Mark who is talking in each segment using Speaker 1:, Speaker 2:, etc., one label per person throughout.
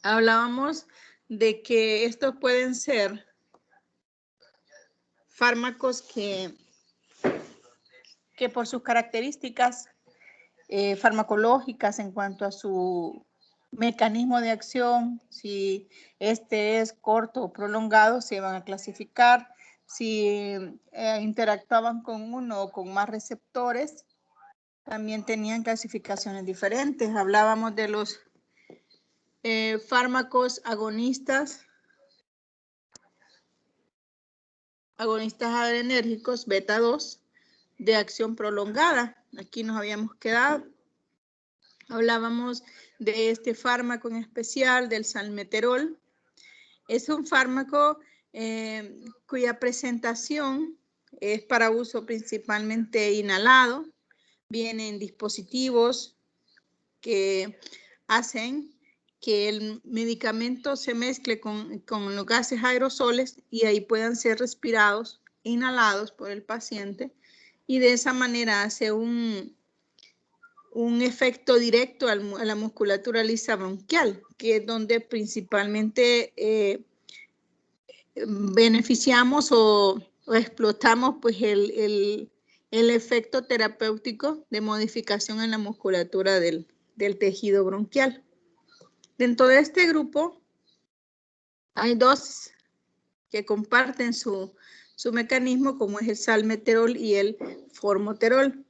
Speaker 1: hablábamos de que estos pueden ser fármacos que por sus características farmacológicas en cuanto a su mecanismo de acción, si este es corto o prolongado, se van a clasificar. Si interactuaban con uno o con más receptores, también tenían clasificaciones diferentes. Hablábamos de los fármacos agonistas adrenérgicos beta 2 de acción prolongada. Aquí nos habíamos quedado. Hablábamos de este fármaco en especial, del salmeterol. Es un fármaco cuya presentación es para uso principalmente inhalado. Viene en dispositivos que hacen que el medicamento se mezcle con los gases aerosoles y ahí puedan ser respirados, inhalados por el paciente, y de esa manera hace un efecto directo a la musculatura lisa bronquial, que es donde principalmente beneficiamos o explotamos pues el efecto terapéutico de modificación en la musculatura del tejido bronquial. Dentro de este grupo hay dos que comparten su mecanismo, como es el salmeterol y el formoterol.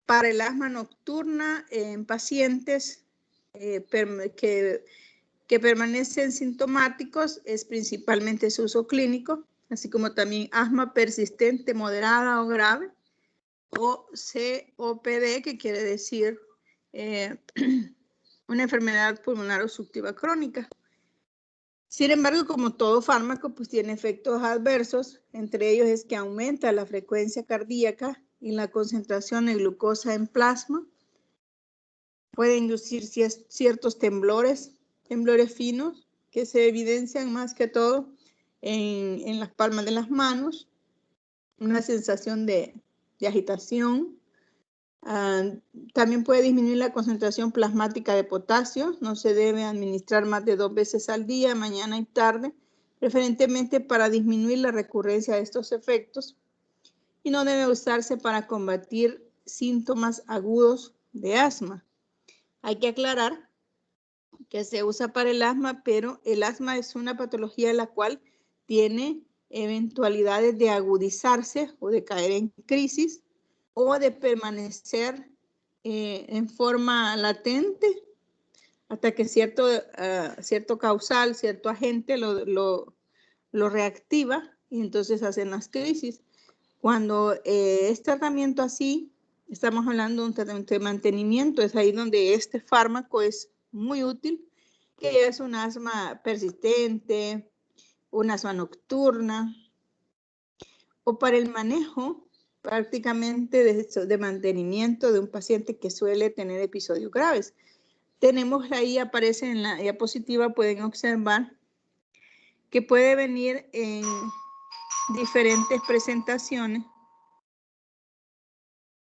Speaker 1: Para el asma nocturna en pacientes que permanecen sintomáticos es principalmente su uso clínico, así como también asma persistente, moderada o grave, o COPD, que quiere decir una enfermedad pulmonar obstructiva crónica. Sin embargo, como todo fármaco, pues tiene efectos adversos. Entre ellos es que aumenta la frecuencia cardíaca y la concentración de glucosa en plasma. Puede inducir ciertos temblores finos que se evidencian más que todo en las palmas de las manos. Una sensación de agitación. También puede disminuir la concentración plasmática de potasio. No se debe administrar más de 2 veces al día, mañana y tarde, preferentemente para disminuir la recurrencia de estos efectos. Y no debe usarse para combatir síntomas agudos de asma. Hay que aclarar que se usa para el asma, pero el asma es una patología la cual tiene eventualidades de agudizarse o de caer en crisis, o de permanecer en forma latente hasta que cierto causal, cierto agente lo reactiva y entonces hacen las crisis. Cuando es tratamiento así, estamos hablando de un tratamiento de mantenimiento, es ahí donde este fármaco es muy útil, que es un asma persistente, un asma nocturna, o para el manejo prácticamente de mantenimiento de un paciente que suele tener episodios graves. Tenemos ahí, aparece en la diapositiva, pueden observar que puede venir en diferentes presentaciones.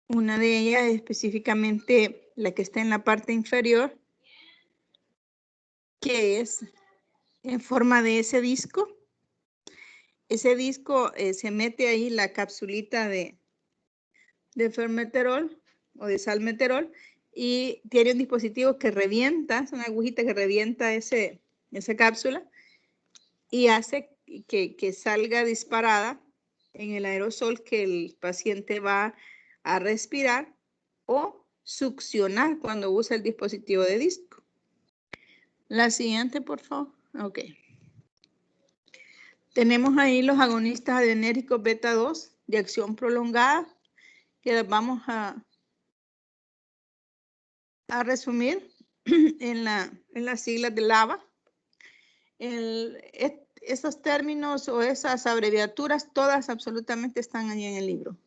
Speaker 1: Una de ellas específicamente la que está en la parte inferior, que es en forma de ese disco. Ese disco se mete ahí la capsulita de formoterol o de salmeterol y tiene un dispositivo que revienta, es una agujita que revienta esa cápsula y hace que salga disparada en el aerosol que el paciente va a respirar o succionar cuando usa el dispositivo de disco. La siguiente, por favor. Ok. Tenemos ahí los agonistas adrenérgicos beta 2 de acción prolongada, que las vamos a resumir en las siglas de LABA. Esos términos o esas abreviaturas, todas absolutamente están ahí en el libro.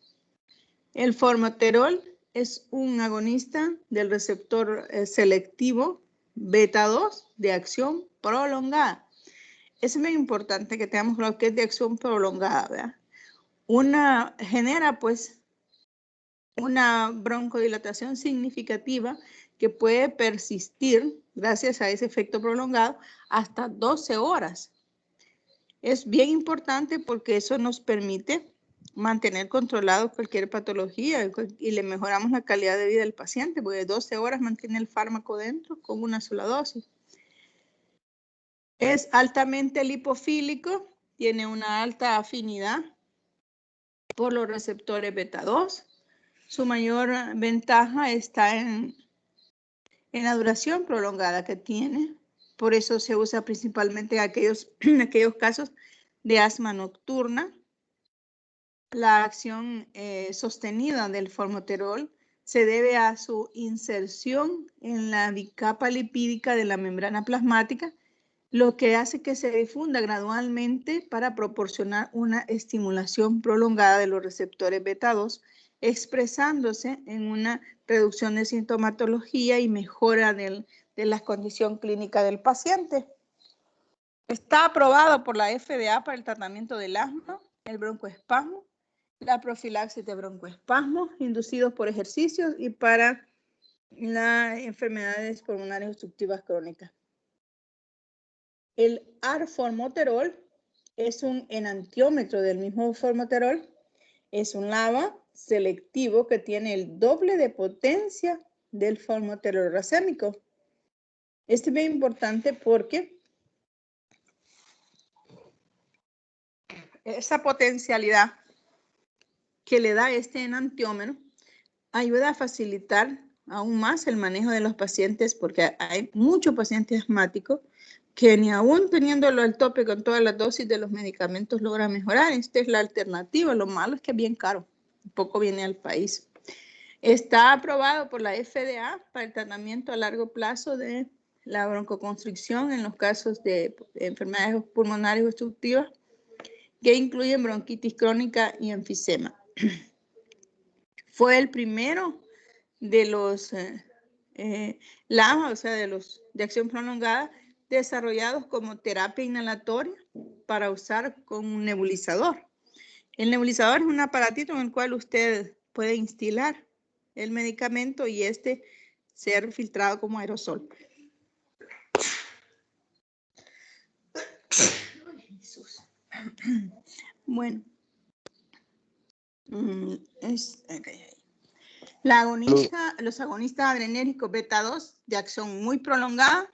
Speaker 1: El formoterol es un agonista del receptor selectivo beta 2 de acción prolongada. Es muy importante que tengamos lo que es de acción prolongada, ¿verdad? Genera pues una broncodilatación significativa que puede persistir gracias a ese efecto prolongado hasta 12 horas. Es bien importante porque eso nos permite mantener controlado cualquier patología y le mejoramos la calidad de vida del paciente, porque 12 horas mantiene el fármaco dentro con una sola dosis. Es altamente lipofílico, tiene una alta afinidad por los receptores beta 2. Su mayor ventaja está en la duración prolongada que tiene. Por eso se usa principalmente en aquellos casos de asma nocturna. La acción sostenida del formoterol se debe a su inserción en la bicapa lipídica de la membrana plasmática, lo que hace que se difunda gradualmente para proporcionar una estimulación prolongada de los receptores beta 2, expresándose en una reducción de sintomatología y mejora de la condición clínica del paciente. Está aprobado por la FDA para el tratamiento del asma, el broncoespasmo, la profilaxis de broncoespasmos inducidos por ejercicios y para las enfermedades pulmonares obstructivas crónicas. El arformoterol es un enantiómetro del mismo formoterol. Es un LAMA selectivo que tiene el doble de potencia del formoterol racémico. Este es bien importante porque esa potencialidad que le da este enantiómero ayuda a facilitar aún más el manejo de los pacientes, porque hay muchos pacientes asmáticos que ni aún teniéndolo al tope con todas las dosis de los medicamentos logran mejorar. Esta es la alternativa. Lo malo es que es bien caro. Poco viene al país. Está aprobado por la FDA para el tratamiento a largo plazo de la broncoconstricción en los casos de enfermedades pulmonares obstructivas que incluyen bronquitis crónica y enfisema. Fue el primero de los LAMA, o sea, de acción prolongada, desarrollados como terapia inhalatoria para usar con un nebulizador. El nebulizador es un aparatito en el cual usted puede instilar el medicamento y ser filtrado como aerosol. Bueno, los agonistas adrenérgicos beta 2 de acción muy prolongada,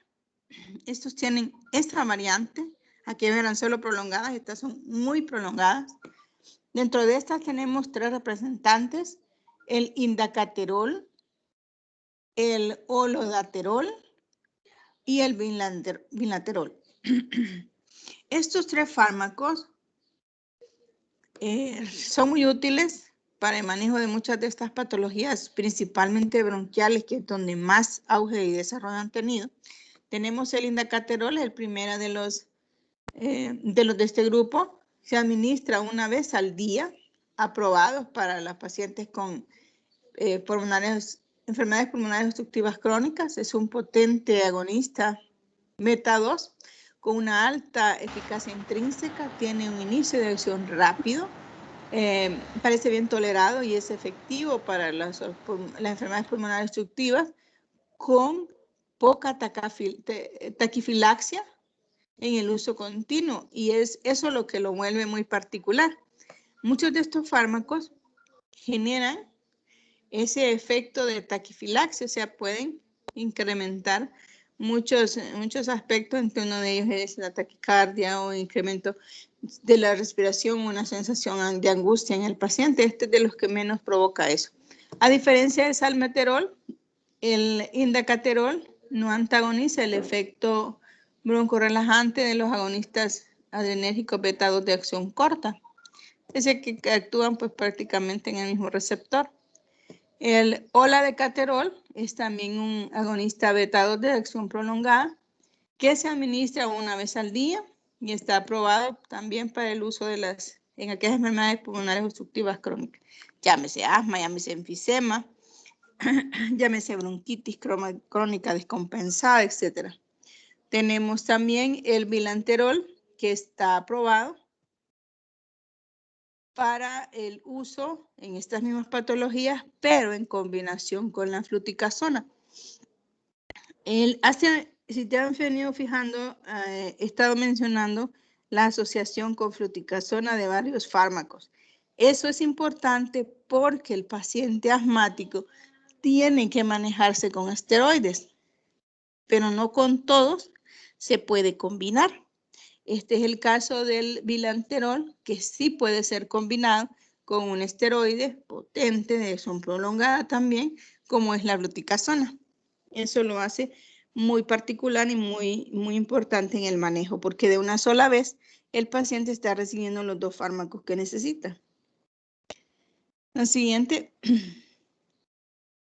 Speaker 1: estos tienen esta variante, aquí verán solo prolongadas, estas son muy prolongadas. Dentro de estas tenemos 3 representantes, el indacaterol, el olodaterol y el bilaterol. Estos 3 fármacos son muy útiles para el manejo de muchas de estas patologías, principalmente bronquiales, que es donde más auge y desarrollo han tenido. Tenemos el indacaterol, el primero de este grupo. Se administra una vez al día, aprobados para los pacientes con enfermedades pulmonares obstructivas crónicas. Es un potente agonista beta 2 con una alta eficacia intrínseca, tiene un inicio de acción rápido, parece bien tolerado y es efectivo para las enfermedades pulmonares obstructivas con poca taquifilaxia en el uso continuo, y es eso lo que lo vuelve muy particular. Muchos de estos fármacos generan ese efecto de taquifilaxia, o sea, pueden incrementar muchos aspectos, entre uno de ellos es la taquicardia o incremento de la respiración, una sensación de angustia en el paciente. Este es de los que menos provoca eso. A diferencia del salmeterol, el indacaterol no antagoniza el efecto broncorelajante de los agonistas adrenérgicos beta 2 de acción corta. Es el que actúan pues prácticamente en el mismo receptor. El oladecaterol es también un agonista beta 2 de acción prolongada que se administra una vez al día y está aprobado también para el uso en aquellas enfermedades pulmonares obstructivas crónicas. Llámese asma, llámese enfisema, llámese bronquitis crónica descompensada, etc. Tenemos también el bilanterol, que está aprobado para el uso en estas mismas patologías, pero en combinación con la fluticasona. Si te han venido fijando, he estado mencionando la asociación con fluticasona de varios fármacos. Eso es importante porque el paciente asmático tiene que manejarse con esteroides, pero no con todos se puede combinar. Este es el caso del bilanterol, que sí puede ser combinado con un esteroide potente de acción prolongada también, como es la fluticasona. Eso lo hace muy particular y muy importante en el manejo, porque de una sola vez el paciente está recibiendo los dos fármacos que necesita. La siguiente,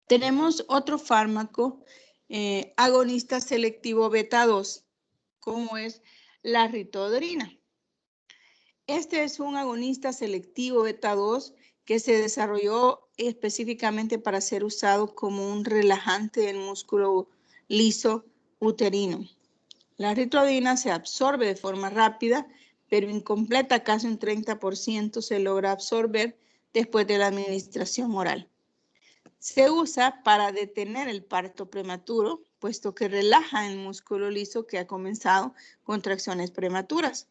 Speaker 1: tenemos otro fármaco agonista selectivo beta 2, como es la ritodrina. Este es un agonista selectivo beta 2 que se desarrolló específicamente para ser usado como un relajante del músculo liso uterino. La ritodrina se absorbe de forma rápida, pero incompleta, casi un 30% se logra absorber después de la administración oral. Se usa para detener el parto prematuro, puesto que relaja el músculo liso que ha comenzado contracciones prematuras.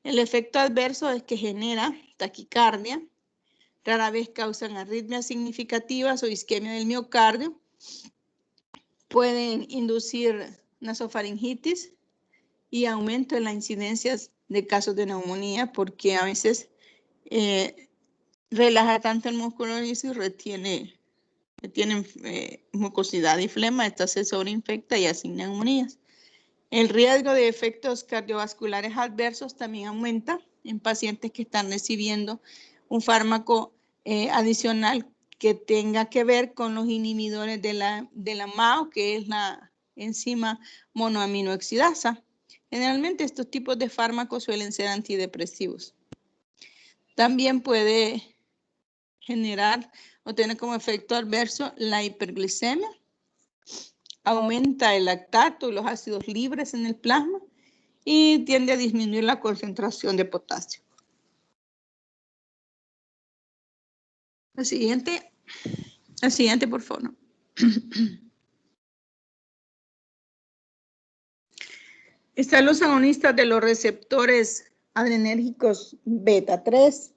Speaker 1: El efecto adverso es que genera taquicardia, rara vez causan arritmias significativas o isquemia del miocardio, pueden inducir nasofaringitis y aumento en la incidencia de casos de neumonía porque a veces relaja tanto el músculo liso y retiene mucosidad y flema, esta se sobreinfecta y así neumonías. El riesgo de efectos cardiovasculares adversos también aumenta en pacientes que están recibiendo un fármaco adicional que tenga que ver con los inhibidores de la MAO, que es la enzima monoaminoxidasa. Generalmente estos tipos de fármacos suelen ser antidepresivos. También puede generar o tener como efecto adverso la hiperglicemia. Aumenta el lactato y los ácidos libres en el plasma y tiende a disminuir la concentración de potasio. La siguiente, por favor. Están los agonistas de los receptores adrenérgicos beta 3.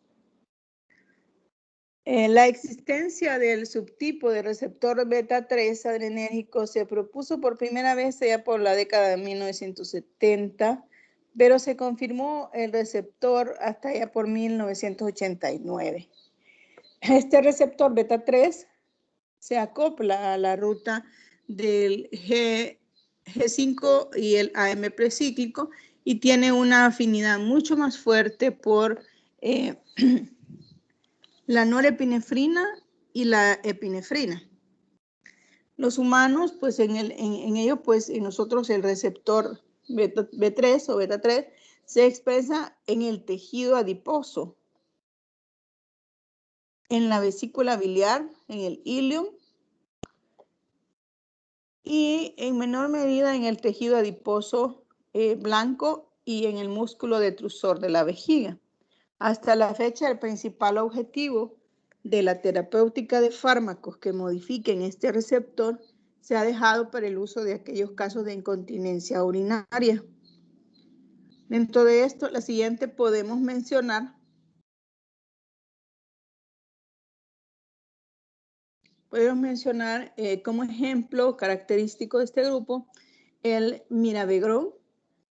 Speaker 1: La existencia del subtipo de receptor beta 3 adrenérgico se propuso por primera vez ya por la década de 1970, pero se confirmó el receptor hasta ya por 1989. Este receptor beta 3 se acopla a la ruta del G5 y el AM precíclico y tiene una afinidad mucho más fuerte por la norepinefrina y la epinefrina. Los humanos, pues en ello, pues en nosotros el receptor B3 o beta 3 se expresa en el tejido adiposo, en la vesícula biliar, en el ileum y en menor medida en el tejido adiposo blanco y en el músculo detrusor de la vejiga. Hasta la fecha, el principal objetivo de la terapéutica de fármacos que modifiquen este receptor se ha dejado para el uso de aquellos casos de incontinencia urinaria. Dentro de esto, la siguiente podemos mencionar como ejemplo característico de este grupo el mirabegron.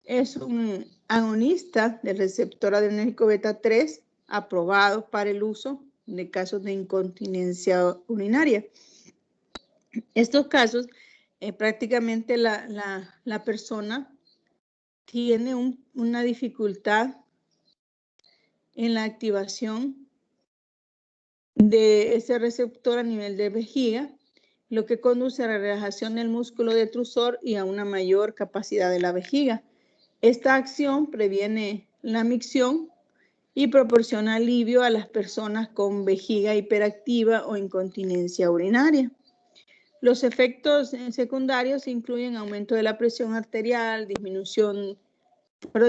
Speaker 1: Es un agonista del receptor adrenérgico beta 3 aprobado para el uso de casos de incontinencia urinaria. Estos casos, prácticamente la persona tiene una dificultad en la activación de ese receptor a nivel de vejiga, lo que conduce a la relajación del músculo detrusor y a una mayor capacidad de la vejiga. Esta acción previene la micción y proporciona alivio a las personas con vejiga hiperactiva o incontinencia urinaria. Los efectos secundarios incluyen aumento de la presión arterial,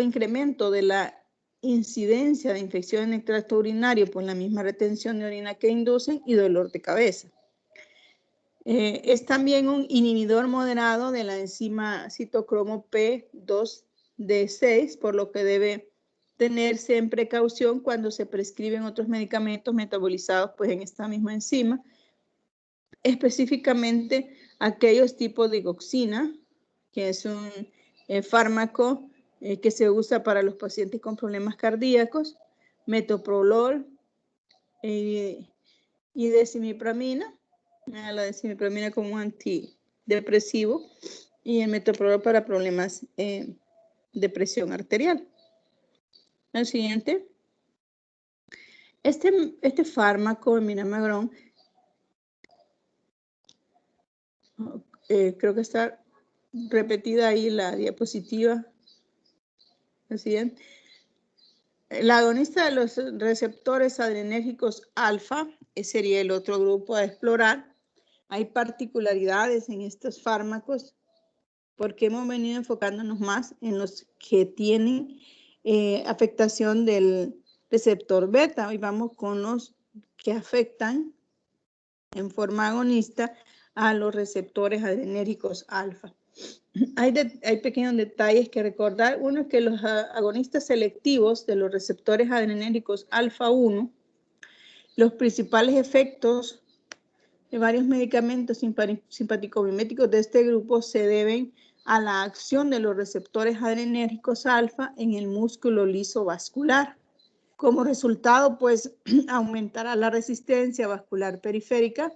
Speaker 1: incremento de la incidencia de infección en el tracto urinario por la misma retención de orina que inducen y dolor de cabeza. Es también un inhibidor moderado de la enzima citocromo P2D6, por lo que debe tenerse en precaución cuando se prescriben otros medicamentos metabolizados pues, en esta misma enzima, específicamente aquellos tipos de digoxina, que es un fármaco que se usa para los pacientes con problemas cardíacos, metoprolol y decimipramina, la decimipramina como un antidepresivo y el metoprolol para problemas de presión arterial. El siguiente. Este fármaco, el Miramagrón, creo que está repetida ahí la diapositiva. El siguiente. La agonista de los receptores adrenérgicos alfa sería el otro grupo a explorar. Hay particularidades en estos fármacos porque hemos venido enfocándonos más en los que tienen afectación del receptor beta. Hoy vamos con los que afectan en forma agonista a los receptores adrenérgicos alfa. Hay pequeños detalles que recordar. Uno es que los agonistas selectivos de los receptores adrenérgicos alfa 1, los principales efectos de varios medicamentos simpaticomiméticos de este grupo se deben a la acción de los receptores adrenérgicos alfa en el músculo liso vascular. Como resultado, pues, aumentará la resistencia vascular periférica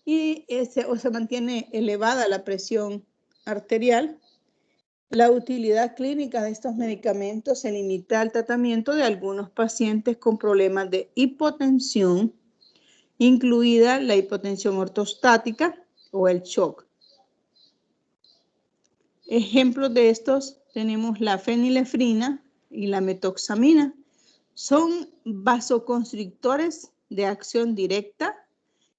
Speaker 1: y se mantiene elevada la presión arterial. La utilidad clínica de estos medicamentos se limita al tratamiento de algunos pacientes con problemas de hipotensión, incluida la hipotensión ortostática o el shock. Ejemplos de estos tenemos la fenilefrina y la metoxamina. Son vasoconstrictores de acción directa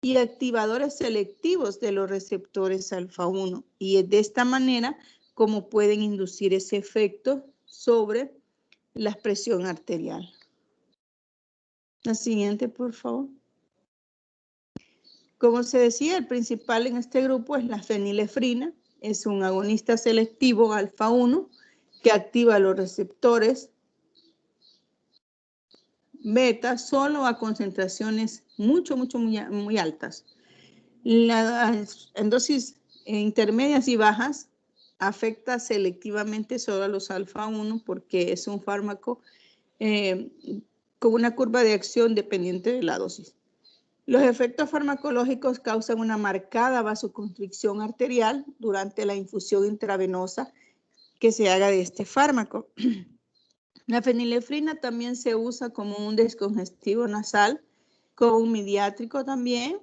Speaker 1: y activadores selectivos de los receptores alfa 1 y es de esta manera como pueden inducir ese efecto sobre la presión arterial. La siguiente, por favor. Como se decía, el principal en este grupo es la fenilefrina. Es un agonista selectivo alfa 1 que activa los receptores beta solo a concentraciones muy altas. En dosis intermedias y bajas afecta selectivamente solo a los alfa 1 porque es un fármaco con una curva de acción dependiente de la dosis. Los efectos farmacológicos causan una marcada vasoconstricción arterial durante la infusión intravenosa que se haga de este fármaco. La fenilefrina también se usa como un descongestivo nasal, como un midiátrico también,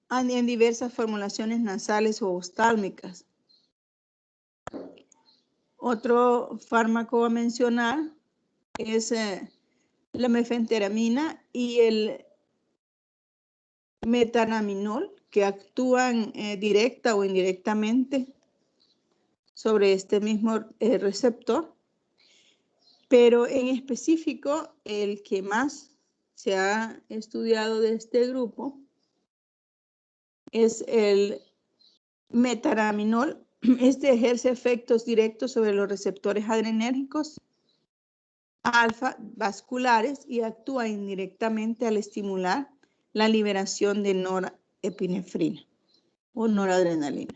Speaker 1: en diversas formulaciones nasales o oftálmicas. Otro fármaco a mencionar es la mefenteramina y el metanaminol, que actúan directa o indirectamente sobre este mismo receptor, pero en específico el que más se ha estudiado de este grupo es el metanaminol. Este ejerce efectos directos sobre los receptores adrenérgicos alfa vasculares y actúa indirectamente al estimular la liberación de norepinefrina o noradrenalina.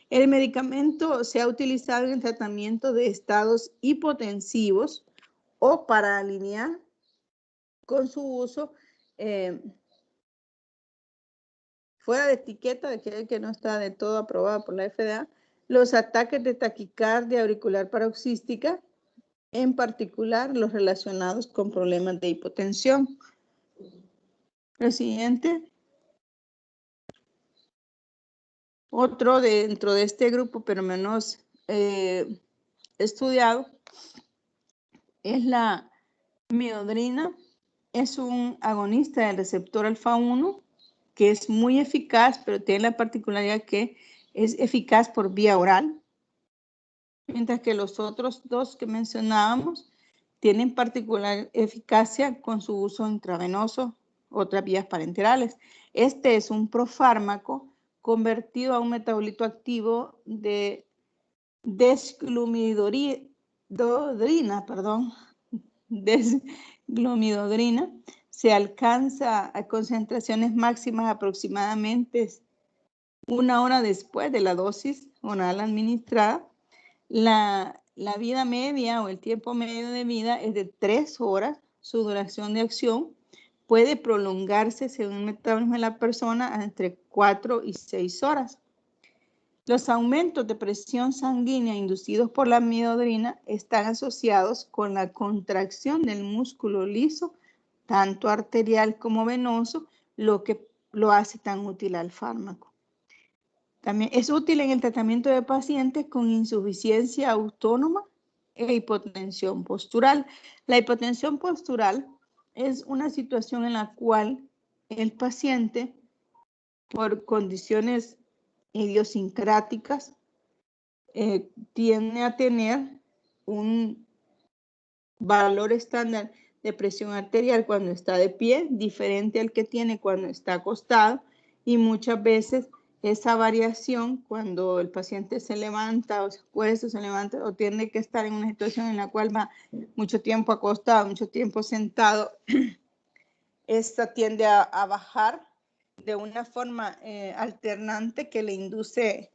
Speaker 1: El medicamento se ha utilizado en el tratamiento de estados hipotensivos o para alinear con su uso fuera de etiqueta de que no está de todo aprobada por la FDA, los ataques de taquicardia auricular paroxística, en particular los relacionados con problemas de hipotensión. El siguiente. Otro dentro de este grupo, pero menos estudiado, es la miodrina. Es un agonista del receptor alfa 1 que es muy eficaz, pero tiene la particularidad que es eficaz por vía oral, mientras que los otros dos que mencionábamos tienen particular eficacia con su uso intravenoso, otras vías parenterales. Este es un profármaco convertido a un metabolito activo de desglomidodrina, desglomidodrina. Se alcanza a concentraciones máximas aproximadamente 1 hora después de la dosis oral administrada. La vida media o el tiempo medio de vida es de 3 horas. Su duración de acción puede prolongarse según el metabolismo de la persona entre 4 y 6 horas. Los aumentos de presión sanguínea inducidos por la amiodarina están asociados con la contracción del músculo liso, tanto arterial como venoso, lo que lo hace tan útil al fármaco. También es útil en el tratamiento de pacientes con insuficiencia autónoma e hipotensión postural. La hipotensión postural es una situación en la cual el paciente, por condiciones idiosincráticas, tiende a tener un valor estándar de presión arterial cuando está de pie, diferente al que tiene cuando está acostado, y muchas veces esa variación cuando el paciente se levanta o se acuesta, se levanta o tiene que estar en una situación en la cual va mucho tiempo acostado, mucho tiempo sentado, esta tiende a bajar de una forma alternante que le induce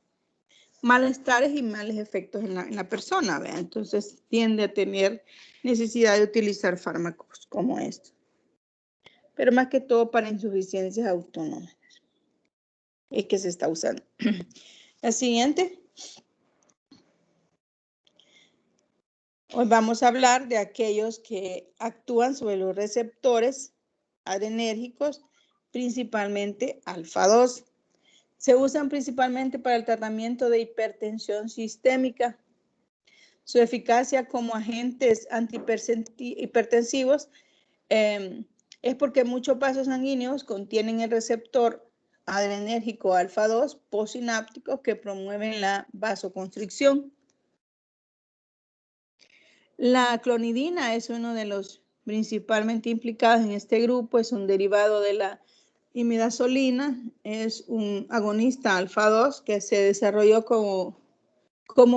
Speaker 1: malestares y males efectos en la persona, ¿verdad? Entonces tiende a tener necesidad de utilizar fármacos como estos, pero más que todo para insuficiencias autónomas es que se está usando. La siguiente. Hoy vamos a hablar de aquellos que actúan sobre los receptores adrenérgicos, principalmente alfa-2. Se usan principalmente para el tratamiento de hipertensión sistémica. Su eficacia como agentes antihipertensivos es porque muchos vasos sanguíneos contienen el receptor adrenérgico alfa-2 postsináptico que promueven la vasoconstricción. La clonidina es uno de los principalmente implicados en este grupo, es un derivado de la imidazolina, es un agonista alfa-2 que se desarrolló como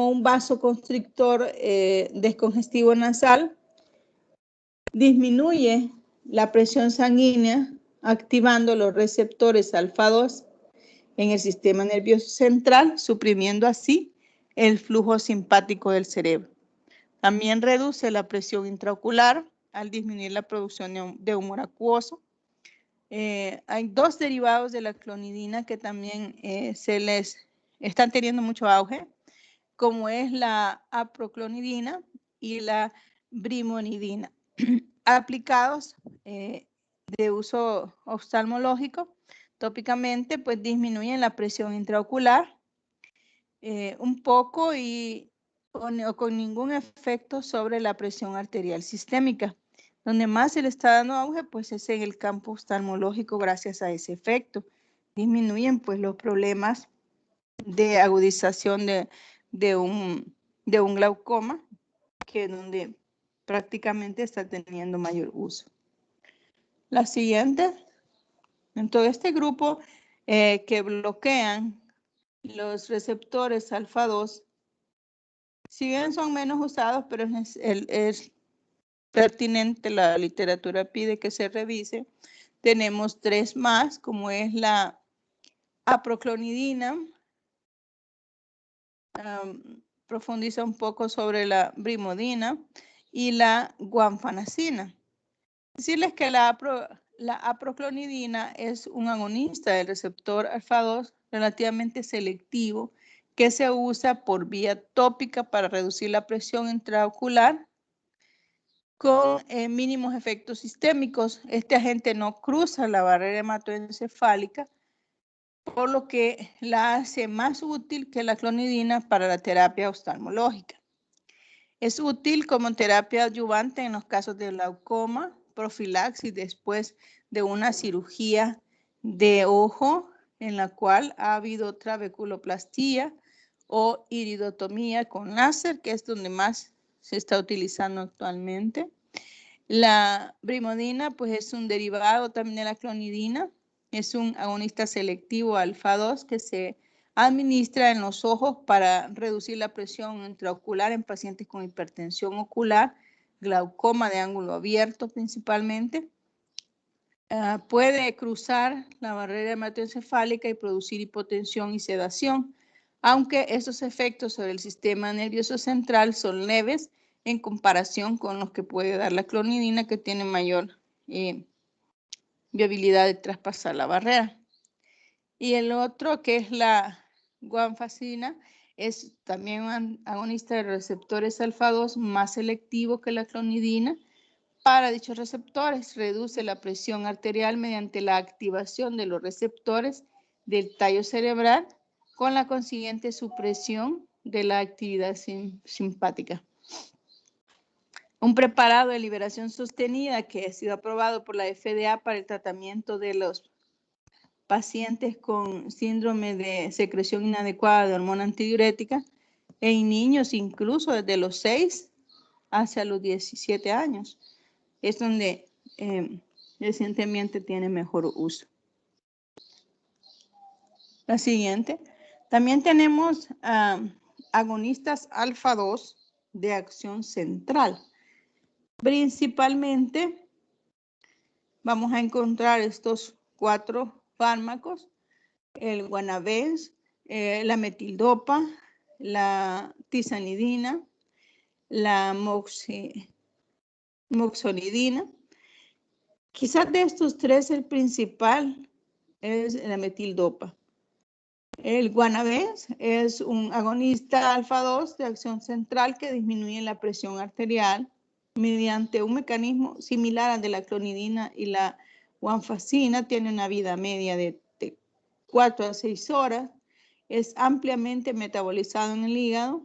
Speaker 1: un vasoconstrictor descongestivo nasal, disminuye la presión sanguínea activando los receptores alfa-2 en el sistema nervioso central, suprimiendo así el flujo simpático del cerebro. También reduce la presión intraocular al disminuir la producción de humor acuoso. Hay 2 derivados de la clonidina que también se les están teniendo mucho auge, como es la aproclonidina y la brimonidina, aplicados de uso oftalmológico tópicamente, pues disminuyen la presión intraocular un poco y con ningún efecto sobre la presión arterial sistémica. Donde más se le está dando auge, pues es en el campo oftalmológico gracias a ese efecto. Disminuyen pues los problemas de agudización de un glaucoma, que es donde prácticamente está teniendo mayor uso. La siguiente, en todo este grupo que bloquean los receptores alfa-2, si bien son menos usados, pero es pertinente, la literatura pide que se revise. Tenemos 3 más, como es la aproclonidina, profundiza un poco sobre la brimodina y la guanfacina. Decirles que la aproclonidina es un agonista del receptor alfa-2 relativamente selectivo que se usa por vía tópica para reducir la presión intraocular con mínimos efectos sistémicos. Este agente no cruza la barrera hematoencefálica, por lo que la hace más útil que la clonidina para la terapia oftalmológica. Es útil como terapia adyuvante en los casos de glaucoma, profilaxis después de una cirugía de ojo en la cual ha habido trabeculoplastía o iridotomía con láser, que es donde más se está utilizando actualmente. La brimodina, pues es un derivado también de la clonidina. Es un agonista selectivo alfa-2 que se administra en los ojos para reducir la presión intraocular en pacientes con hipertensión ocular, glaucoma de ángulo abierto principalmente. Puede cruzar la barrera hematoencefálica y producir hipotensión y sedación, aunque esos efectos sobre el sistema nervioso central son leves en comparación con los que puede dar la clonidina, que tiene mayor viabilidad de traspasar la barrera. Y el otro, que es la guanfacina, es también un agonista de receptores alfa-2 más selectivo que la clonidina. Para dichos receptores, reduce la presión arterial mediante la activación de los receptores del tallo cerebral con la consiguiente supresión de la actividad simpática. Un preparado de liberación sostenida que ha sido aprobado por la FDA para el tratamiento de los pacientes con síndrome de secreción inadecuada de hormona antidiurética en niños incluso desde los 6 hacia los 17 años. Es donde recientemente tiene mejor uso. La siguiente. También tenemos agonistas alfa-2 de acción central. Principalmente vamos a encontrar estos 4 fármacos: el guanabens, la metildopa, la tizanidina, la moxonidina. Quizás de estos 3 el principal es la metildopa. El guanabens es un agonista alfa-2 de acción central que disminuye la presión arterial mediante un mecanismo similar al de la clonidina y la guanfacina. Tiene una vida media de 4 a 6 horas. Es ampliamente metabolizado en el hígado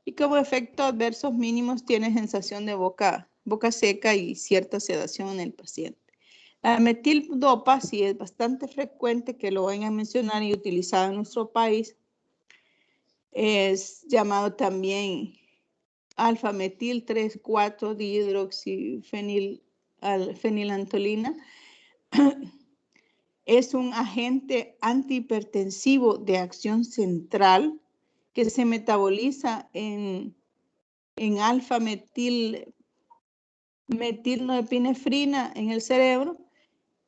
Speaker 1: y como efecto adversos mínimos tiene sensación de boca seca y cierta sedación en el paciente. La metildopa sí es bastante frecuente que lo vayan a mencionar y utilizado en nuestro país. Es llamado también alfa-metil 3,4-dihidroxifenilantolina. Es un agente antihipertensivo de acción central que se metaboliza en alfa-metilnoepinefrina en el cerebro.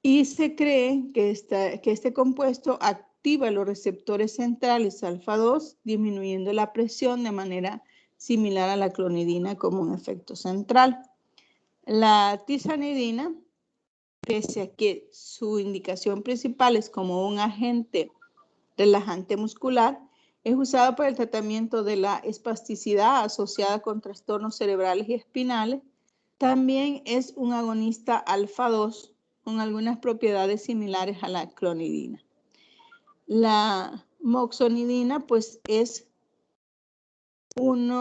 Speaker 1: Y se cree que este compuesto activa los receptores centrales alfa-2, disminuyendo la presión de manera similar a la clonidina como un efecto central. La tizanidina, pese a que su indicación principal es como un agente relajante muscular, es usado para el tratamiento de la espasticidad asociada con trastornos cerebrales y espinales. También es un agonista alfa-2 con algunas propiedades similares a la clonidina. La moxonidina, pues es un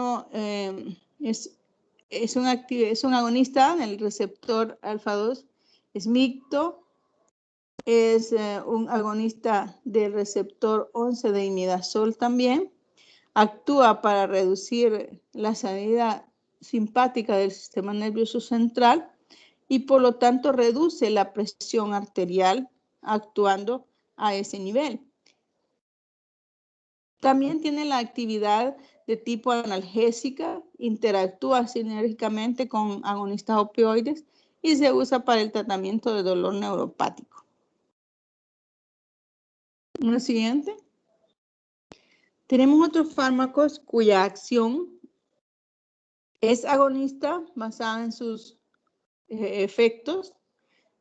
Speaker 1: agonista del receptor alfa-2, es mixto, es un agonista del receptor 11 de imidazol también, actúa para reducir la salida simpática del sistema nervioso central y por lo tanto reduce la presión arterial actuando a ese nivel. También tiene la actividad de tipo analgésica, interactúa sinérgicamente con agonistas opioides y se usa para el tratamiento de dolor neuropático. ¿La siguiente? Tenemos otros fármacos cuya acción es agonista basada en sus efectos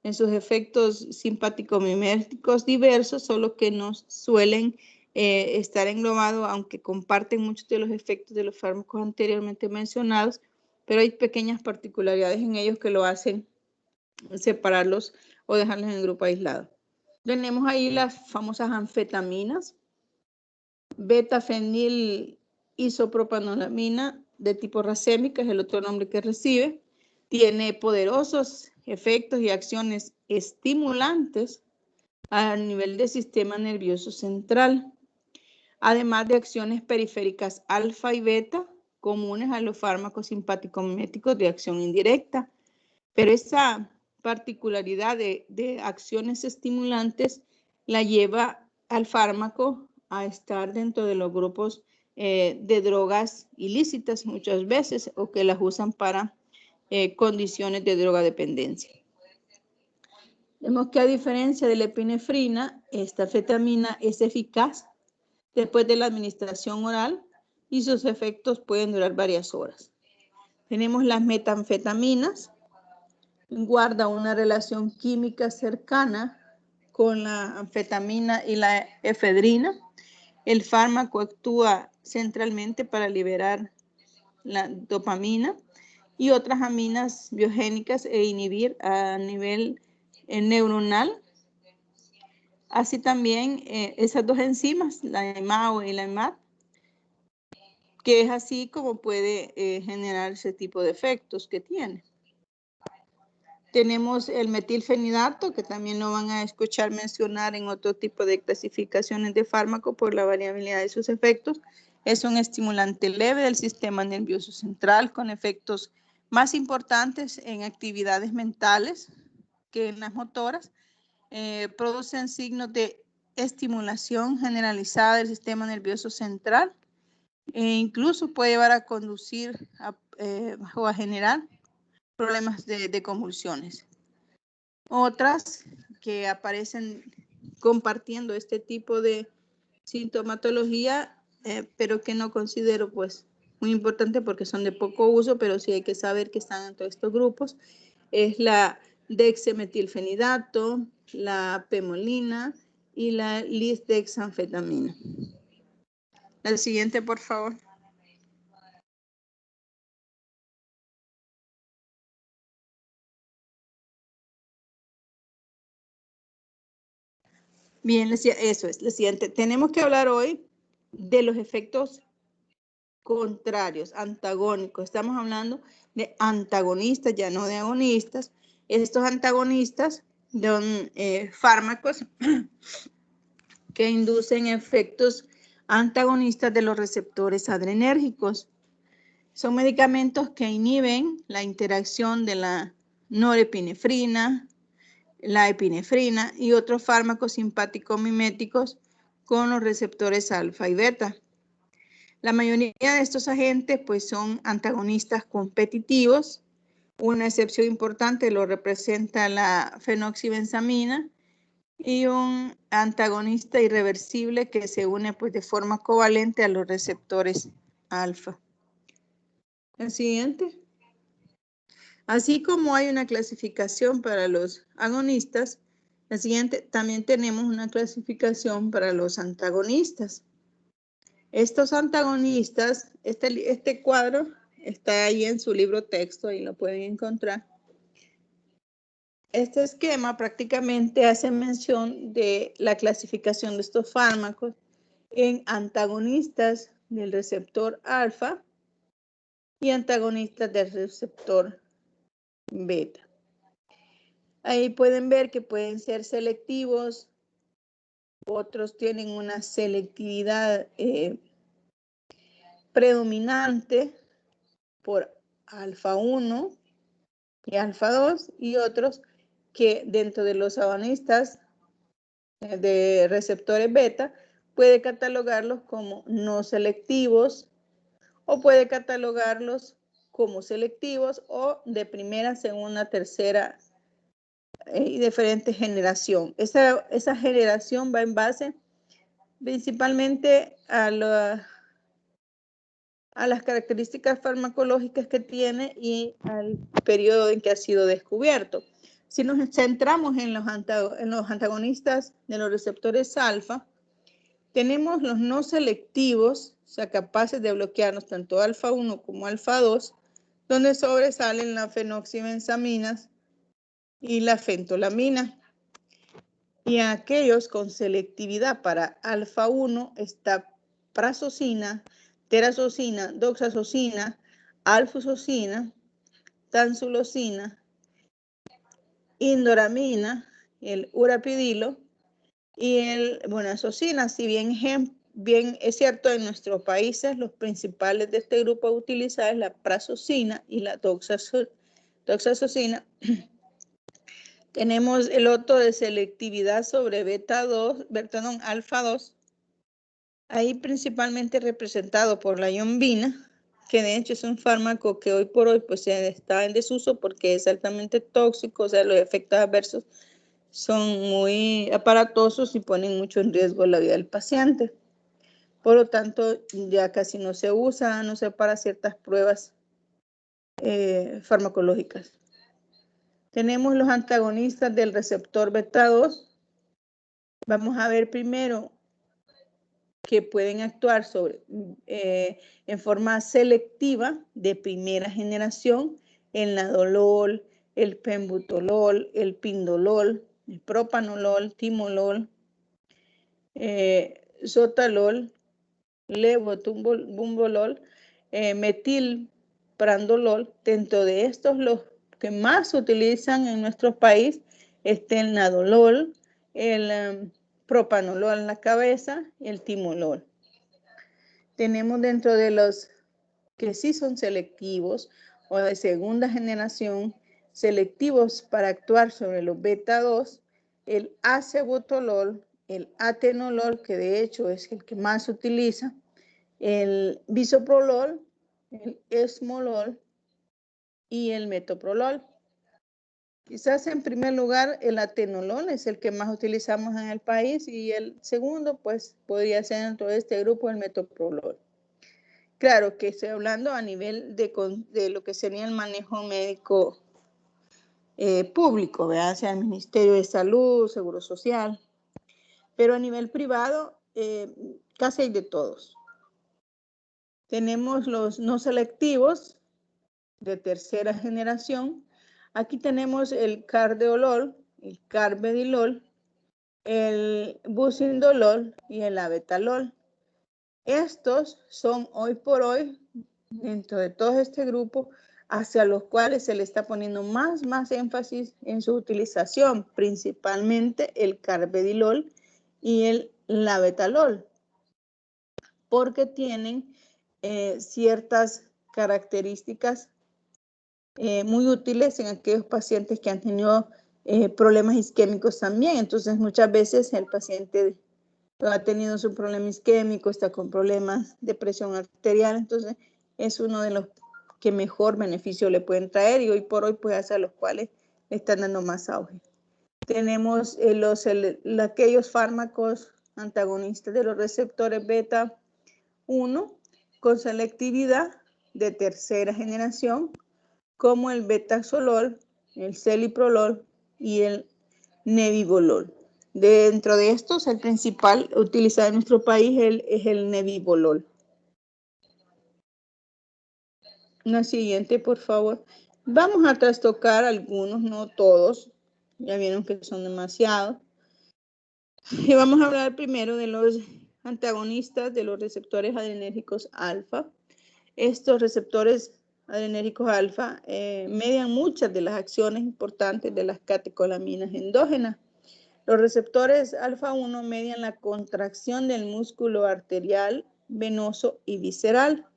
Speaker 1: simpático-miméticos diversos, solo que no suelen estar englobados, aunque comparten muchos de los efectos de los fármacos anteriormente mencionados, pero hay pequeñas particularidades en ellos que lo hacen separarlos o dejarlos en el grupo aislado. Tenemos ahí las famosas anfetaminas, beta-fenil isopropanolamina de tipo racémica, es el otro nombre que recibe. Tiene poderosos efectos y acciones estimulantes a nivel del sistema nervioso central, además de acciones periféricas alfa y beta comunes a los fármacos simpático-miméticos de acción indirecta. Pero esa particularidad de acciones estimulantes la lleva al fármaco a estar dentro de los grupos de drogas ilícitas muchas veces o que las usan para condiciones de drogadependencia. Vemos que a diferencia de la epinefrina, esta anfetamina es eficaz después de la administración oral y sus efectos pueden durar varias horas. Tenemos las metanfetaminas, guarda una relación química cercana con la anfetamina y la efedrina. El fármaco actúa centralmente para liberar la dopamina y otras aminas biogénicas e inhibir a nivel neuronal. Así también esas dos enzimas, la EMAO y la EMAD, que es así como puede generar ese tipo de efectos que tiene. Tenemos el metilfenidato, que también lo van a escuchar mencionar en otro tipo de clasificaciones de fármaco por la variabilidad de sus efectos. Es un estimulante leve del sistema nervioso central con efectos más importantes en actividades mentales que en las motoras. Producen signos de estimulación generalizada del sistema nervioso central e incluso puede llevar a conducir o a generar problemas de convulsiones. Otras que aparecen compartiendo este tipo de sintomatología, pero que no considero pues muy importante porque son de poco uso, pero sí hay que saber que están en todos estos grupos, es la dexmetilfenidato, la pemolina y la lisdexanfetamina. La siguiente, por favor. Bien, eso es. La siguiente. Tenemos que hablar hoy de los efectos contrarios, antagónicos. Estamos hablando de antagonistas, ya no de agonistas. Estos antagonistas son fármacos que inducen efectos antagonistas de los receptores adrenérgicos. Son medicamentos que inhiben la interacción de la norepinefrina, la epinefrina y otros fármacos simpático-miméticos con los receptores alfa y beta. La mayoría de estos agentes pues son antagonistas competitivos. Una excepción importante lo representa la fenoxibenzamina y un antagonista irreversible que se une pues de forma covalente a los receptores alfa. El siguiente. Así como hay una clasificación para los agonistas, la siguiente también tenemos una clasificación para los antagonistas. Estos antagonistas, este cuadro está ahí en su libro texto, ahí lo pueden encontrar. Este esquema prácticamente hace mención de la clasificación de estos fármacos en antagonistas del receptor alfa y antagonistas del receptor beta. Ahí pueden ver que pueden ser selectivos, otros tienen una selectividad predominante por alfa 1 y alfa 2 y otros que dentro de los agonistas de receptores beta puede catalogarlos como no selectivos o puede catalogarlos como selectivos o de primera, segunda, tercera y diferente generación. Esa generación va en base principalmente a las características farmacológicas que tiene y al periodo en que ha sido descubierto. Si nos centramos en los antagonistas de los receptores alfa, tenemos los no selectivos, o sea, capaces de bloquearnos tanto alfa 1 como alfa 2, donde sobresalen las fenoxibenzaminas y la fentolamina. Y aquellos con selectividad para alfa 1 está prazosina, terazosina, doxazosina, alfusosina, tansulosina, indoramina, el urapidilo y el bonazosina. Si bien es cierto, en nuestros países los principales de este grupo a utilizar es la prazosina y la toxazosina. Tenemos el otro de selectividad sobre alfa 2, ahí principalmente representado por la yombina, que de hecho es un fármaco que hoy por hoy pues está en desuso porque es altamente tóxico, o sea, los efectos adversos son muy aparatosos y ponen mucho en riesgo la vida del paciente. Por lo tanto, ya casi no se usa, no sé, para ciertas pruebas farmacológicas. Tenemos los antagonistas del receptor beta 2. Vamos a ver primero que pueden actuar en forma selectiva de primera generación, el nadolol, el pembutolol, el pindolol, el propanolol, timolol, sotalol, levobumbolol, metilprandolol. Dentro de estos, los que más se utilizan en nuestro país está el nadolol, el propanolol en la cabeza y el timolol. Tenemos dentro de los que sí son selectivos o de segunda generación, selectivos para actuar sobre los beta 2, el acebutolol, el atenolol, que de hecho es el que más se utiliza, el bisoprolol, el esmolol y el metoprolol. Quizás en primer lugar el atenolol es el que más utilizamos en el país y el segundo pues podría ser dentro de este grupo el metoprolol. Claro que estoy hablando a nivel de lo que sería el manejo médico público, ¿verdad? O sea, el Ministerio de Salud, Seguro Social, pero a nivel privado casi hay de todos. Tenemos los no selectivos de tercera generación. Aquí tenemos el carvedilol, el carvedilol, el bucindolol y el abetalol. Estos son hoy por hoy, dentro de todo este grupo, hacia los cuales se le está poniendo más énfasis en su utilización, principalmente el carvedilol y el labetalol, porque tienen ciertas características muy útiles en aquellos pacientes que han tenido problemas isquémicos también. Entonces, muchas veces el paciente ha tenido su problema isquémico, está con problemas de presión arterial, entonces es uno de los que mejor beneficio le pueden traer y hoy por hoy pues hacia los cuales le están dando más auge. Tenemos aquellos fármacos antagonistas de los receptores beta 1 con selectividad de tercera generación, como el betaxolol, el celiprolol y el nebivolol. Dentro de estos, el principal utilizado en nuestro país es el nebivolol. Una siguiente, por favor. Vamos a trastocar algunos, no todos. Ya vieron que son demasiados. Y vamos a hablar primero de los antagonistas de los receptores adrenérgicos alfa. Estos receptores adrenérgicos alfa median muchas de las acciones importantes de las catecolaminas endógenas. Los receptores alfa 1 median la contracción del músculo arterial, venoso y visceral.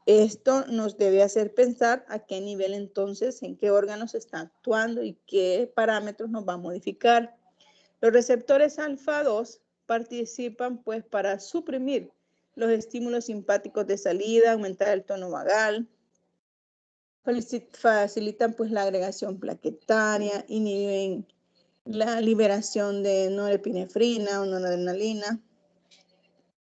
Speaker 1: Esto nos debe hacer pensar a qué nivel entonces, en qué órganos está actuando y qué parámetros nos va a modificar. Los receptores alfa 2 participan pues para suprimir los estímulos simpáticos de salida, aumentar el tono vagal, facilitan pues la agregación plaquetaria, inhiben la liberación de norepinefrina o noradrenalina,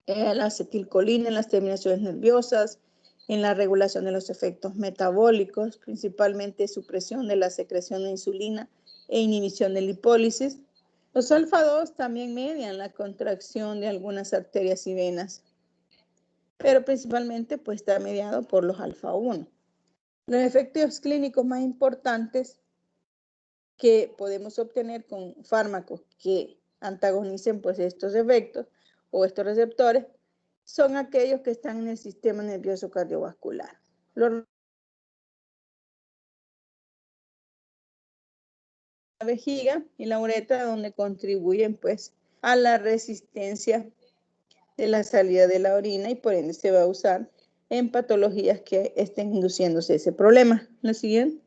Speaker 1: la acetilcolina en las terminaciones nerviosas, en la regulación de los efectos metabólicos, principalmente supresión de la secreción de insulina e inhibición de lipólisis. Los alfa 2 también median la contracción de algunas arterias y venas, pero principalmente pues está mediado por los alfa 1. Los efectos clínicos más importantes que podemos obtener con fármacos que antagonicen pues estos efectos o estos receptores son aquellos que están en el sistema nervioso cardiovascular. La vejiga y la uretra, donde contribuyen pues a la resistencia de la salida de la orina y por ende se va a usar en patologías que estén induciéndose ese problema. La siguiente.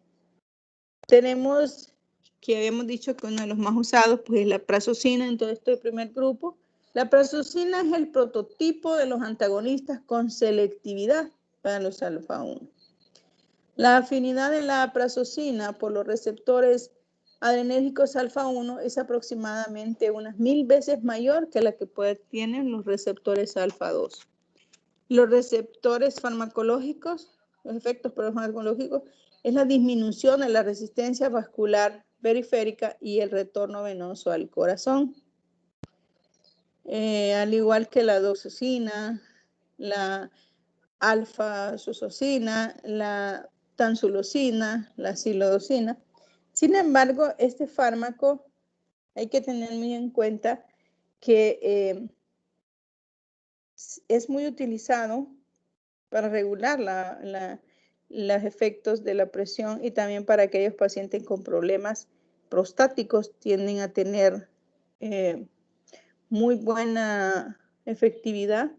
Speaker 1: Tenemos que habíamos dicho que uno de los más usados pues es la prazosina en todo este primer grupo. La prazosina es el prototipo de los antagonistas con selectividad para los alfa-1. La afinidad de la prazosina por los receptores adrenérgicos alfa-1 es aproximadamente unas 1000 veces mayor que la que tienen los receptores alfa-2. Los receptores farmacológicos, los efectos farmacológicos, es la disminución de la resistencia vascular periférica y el retorno venoso al corazón. Al igual que la doxosina, la alfa-susocina, la tansulosina, la silodosina. Sin embargo, este fármaco hay que tener muy en cuenta que es muy utilizado para regular los efectos de la presión y también para aquellos pacientes con problemas prostáticos tienden a tener muy buena efectividad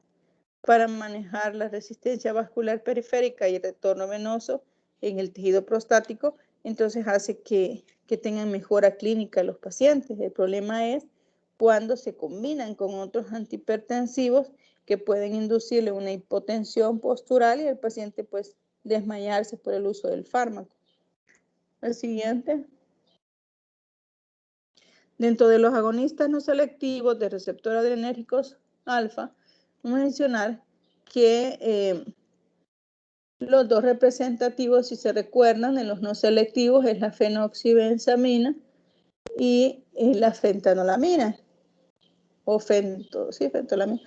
Speaker 1: para manejar la resistencia vascular periférica y el retorno venoso en el tejido prostático, entonces hace que tengan mejora clínica los pacientes. El problema es cuando se combinan con otros antihipertensivos que pueden inducirle una hipotensión postural y el paciente pues desmayarse por el uso del fármaco. El siguiente. Dentro de los agonistas no selectivos de receptores adrenérgicos alfa, vamos a mencionar que los dos representativos, si se recuerdan, en los no selectivos es la fenoxibenzamina y la fentanolamina. O fentolamina.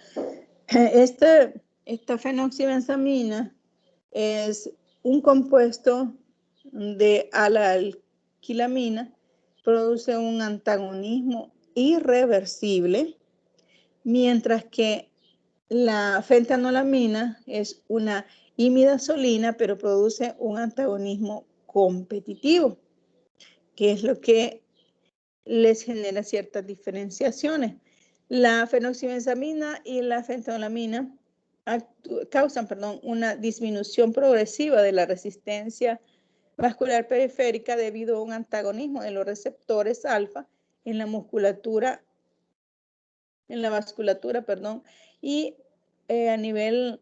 Speaker 1: Esta fenoxibenzamina es un compuesto de alalquilamina, produce un antagonismo irreversible, mientras que la fentanolamina es una imidazolina, pero produce un antagonismo competitivo, que es lo que les genera ciertas diferenciaciones. La fenoxibenzamina y la fentanolamina causan una disminución progresiva de la resistencia vascular periférica debido a un antagonismo de los receptores alfa en la musculatura, en la vasculatura, y a nivel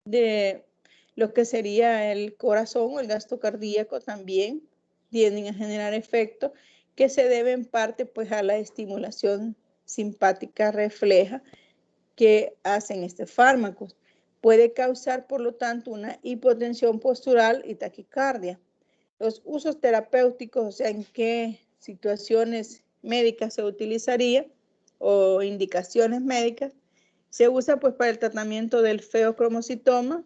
Speaker 1: de lo que sería el corazón o el gasto cardíaco también tienden a generar efectos que se debe en parte pues a la estimulación simpática refleja que hacen estos fármacos. Puede causar por lo tanto una hipotensión postural y taquicardia. Los usos terapéuticos, o sea, en qué situaciones médicas se utilizaría o indicaciones médicas, se usa pues para el tratamiento del feocromocitoma,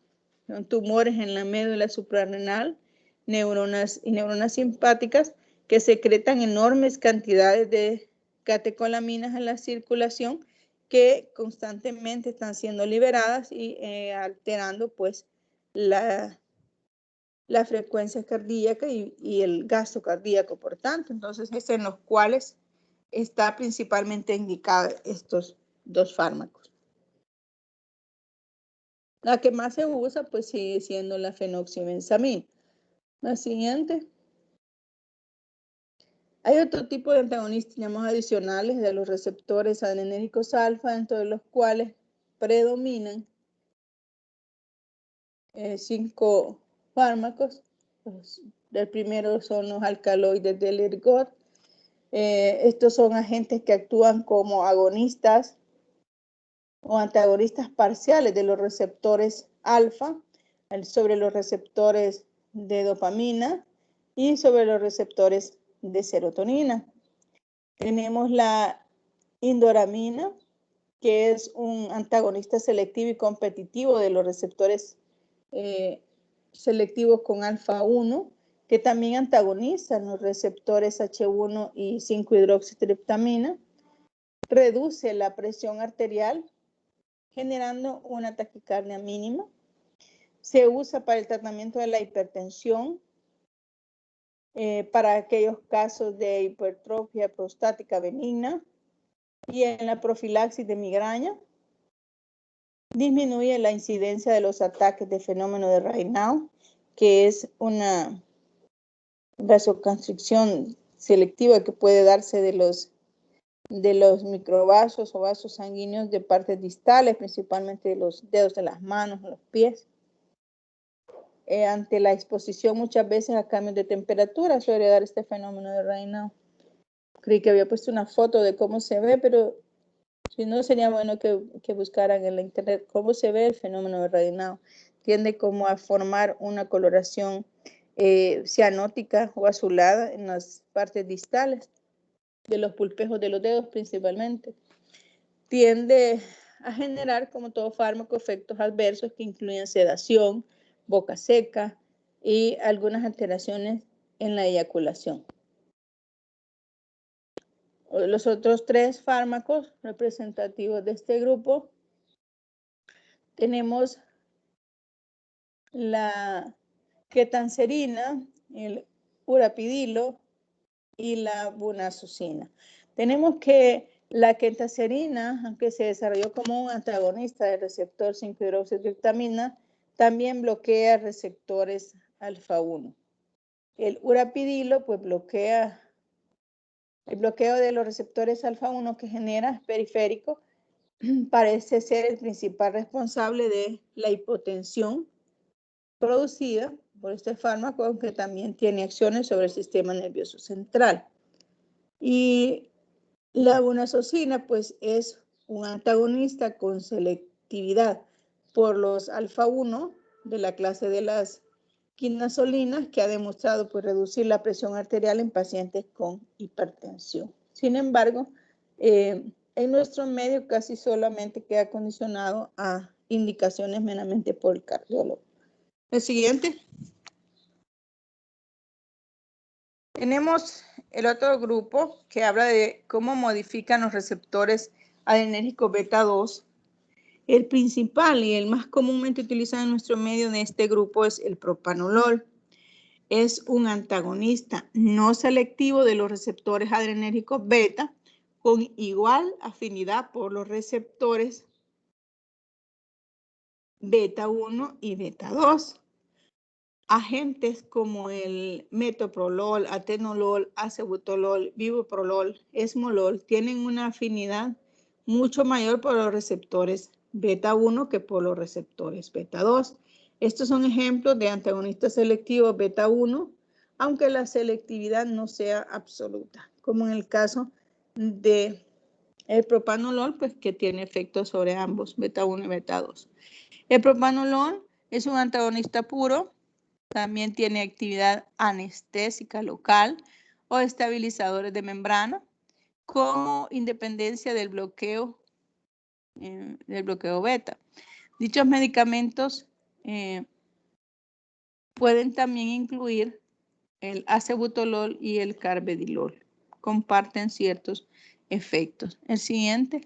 Speaker 1: tumores en la médula suprarrenal, neuronas simpáticas que secretan enormes cantidades de catecolaminas en la circulación que constantemente están siendo liberadas y alterando pues la frecuencia cardíaca y el gasto cardíaco, por tanto. Entonces, es en los cuales está principalmente indicado estos dos fármacos. La que más se usa, pues sigue siendo la fenoxibenzamina. La siguiente. Hay otro tipo de antagonistas, digamos, adicionales de los receptores adrenérgicos alfa, dentro de los cuales predominan 5 fármacos. El primero son los alcaloides del ergot. Estos son agentes que actúan como agonistas o antagonistas parciales de los receptores alfa sobre los receptores de dopamina y sobre los receptores de serotonina. Tenemos la indoramina, que es un antagonista selectivo y competitivo de los receptores selectivos con alfa-1, que también antagonizan los receptores H1 y 5-hidroxitriptamina, reduce la presión arterial, generando una taquicardia mínima. Se usa para el tratamiento de la hipertensión, para aquellos casos de hipertrofia prostática benigna y en la profilaxis de migraña. Disminuye la incidencia de los ataques de fenómeno de Raynaud, que es una vasoconstricción selectiva que puede darse de los microvasos o vasos sanguíneos de partes distales, principalmente de los dedos de las manos, los pies. Ante la exposición muchas veces a cambios de temperatura suele dar este fenómeno de Raynaud. Creí que había puesto una foto de cómo se ve, pero si no, sería bueno que buscaran en la internet cómo se ve el fenómeno de Raynaud. Tiende como a formar una coloración cianótica o azulada en las partes distales de los pulpejos de los dedos principalmente. Tiende a generar, como todo fármaco, efectos adversos que incluyen sedación, boca seca y algunas alteraciones en la eyaculación. Los otros 3 fármacos representativos de este grupo tenemos la ketanserina, el urapidilo y la bunazocina. Tenemos que la ketanserina, aunque se desarrolló como un antagonista del receptor 5-hidroxitriptamina, también bloquea receptores alfa-1. El urapidilo pues bloquea el bloqueo de los receptores alfa-1 que genera periférico, parece ser el principal responsable de la hipotensión producida por este fármaco, aunque también tiene acciones sobre el sistema nervioso central. Y la bunazocina, pues, es un antagonista con selectividad por los alfa-1 de la clase de las quinazolinas, que ha demostrado pues, reducir la presión arterial en pacientes con hipertensión. Sin embargo, en nuestro medio casi solamente queda condicionado a indicaciones meramente por el cardiólogo. El siguiente. Tenemos el otro grupo que habla de cómo modifican los receptores adrenérgicos beta 2. El principal y el más comúnmente utilizado en nuestro medio de este grupo es el propanolol. Es un antagonista no selectivo de los receptores adrenérgicos beta con igual afinidad por los receptores beta 1 y beta 2. Agentes como el metoprolol, atenolol, acebutolol, bisoprolol, esmolol tienen una afinidad mucho mayor por los receptores beta 1 que por los receptores beta 2. Estos son ejemplos de antagonistas selectivos beta 1, aunque la selectividad no sea absoluta, como en el caso de el propanolol, pues que tiene efectos sobre ambos, beta 1 y beta 2. El propanolol es un antagonista puro. También tiene actividad anestésica local o estabilizadores de membrana, como independencia del bloqueo beta. Dichos medicamentos pueden también incluir el acebutolol y el carvedilol. Comparten ciertos efectos. El siguiente.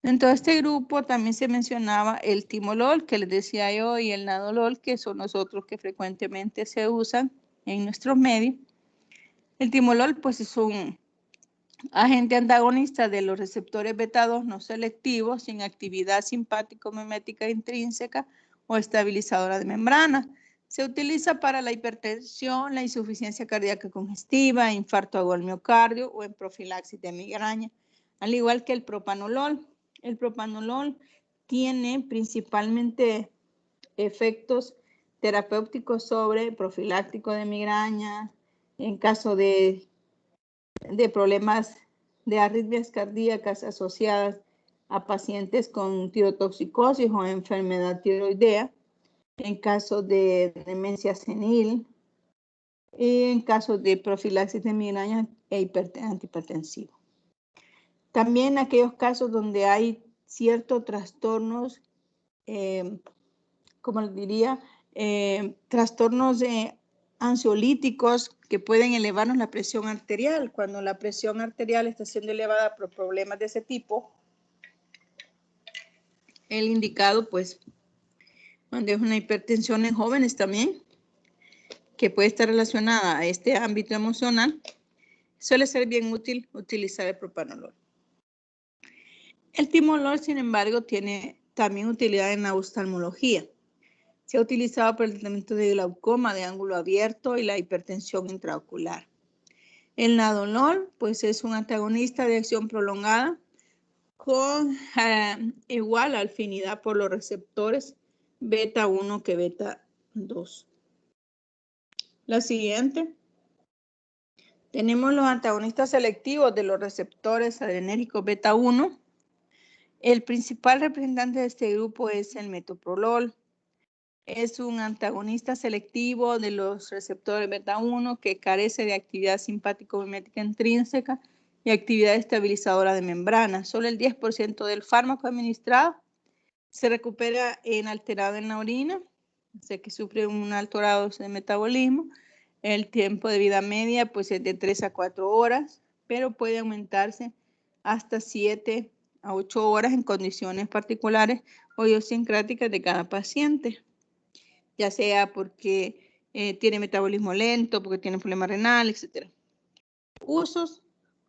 Speaker 1: Dentro de este grupo también se mencionaba el timolol, que les decía yo, y el nadolol, que son los otros que frecuentemente se usan en nuestros medios. El timolol, pues, es un agente antagonista de los receptores beta 2 no selectivos, sin actividad simpático-mimética intrínseca o estabilizadora de membrana. Se utiliza para la hipertensión, la insuficiencia cardíaca congestiva, infarto agudo al miocardio o en profilaxis de migraña, al igual que el propanolol. El propanolol tiene principalmente efectos terapéuticos sobre profiláctico de migraña, en caso de problemas de arritmias cardíacas asociadas a pacientes con tirotoxicosis o enfermedad tiroidea, en caso de demencia senil y en caso de profilaxis de migraña e antihipertensivo. También aquellos casos donde hay ciertos trastornos, como les diría, trastornos ansiolíticos que pueden elevarnos la presión arterial. Cuando la presión arterial está siendo elevada por problemas de ese tipo, el indicado, pues, cuando es una hipertensión en jóvenes también, que puede estar relacionada a este ámbito emocional, suele ser bien útil utilizar el propanolol. El timolol, sin embargo, tiene también utilidad en la oftalmología. Se ha utilizado para el tratamiento de glaucoma de ángulo abierto y la hipertensión intraocular. El nadolol, pues es un antagonista de acción prolongada con igual afinidad por los receptores beta 1 que beta 2. La siguiente. Tenemos los antagonistas selectivos de los receptores adrenérgicos beta 1. El principal representante de este grupo es el metoprolol. Es un antagonista selectivo de los receptores beta 1 que carece de actividad simpático-mimética intrínseca y actividad estabilizadora de membrana. Solo el 10% del fármaco administrado se recupera alterado en la orina, o sea que sufre un alto grado de metabolismo. El tiempo de vida media pues es de 3 a 4 horas, pero puede aumentarse hasta 7 a 8 horas en condiciones particulares o idiosincráticas de cada paciente, ya sea porque tiene metabolismo lento, porque tiene problema renal, etc. Usos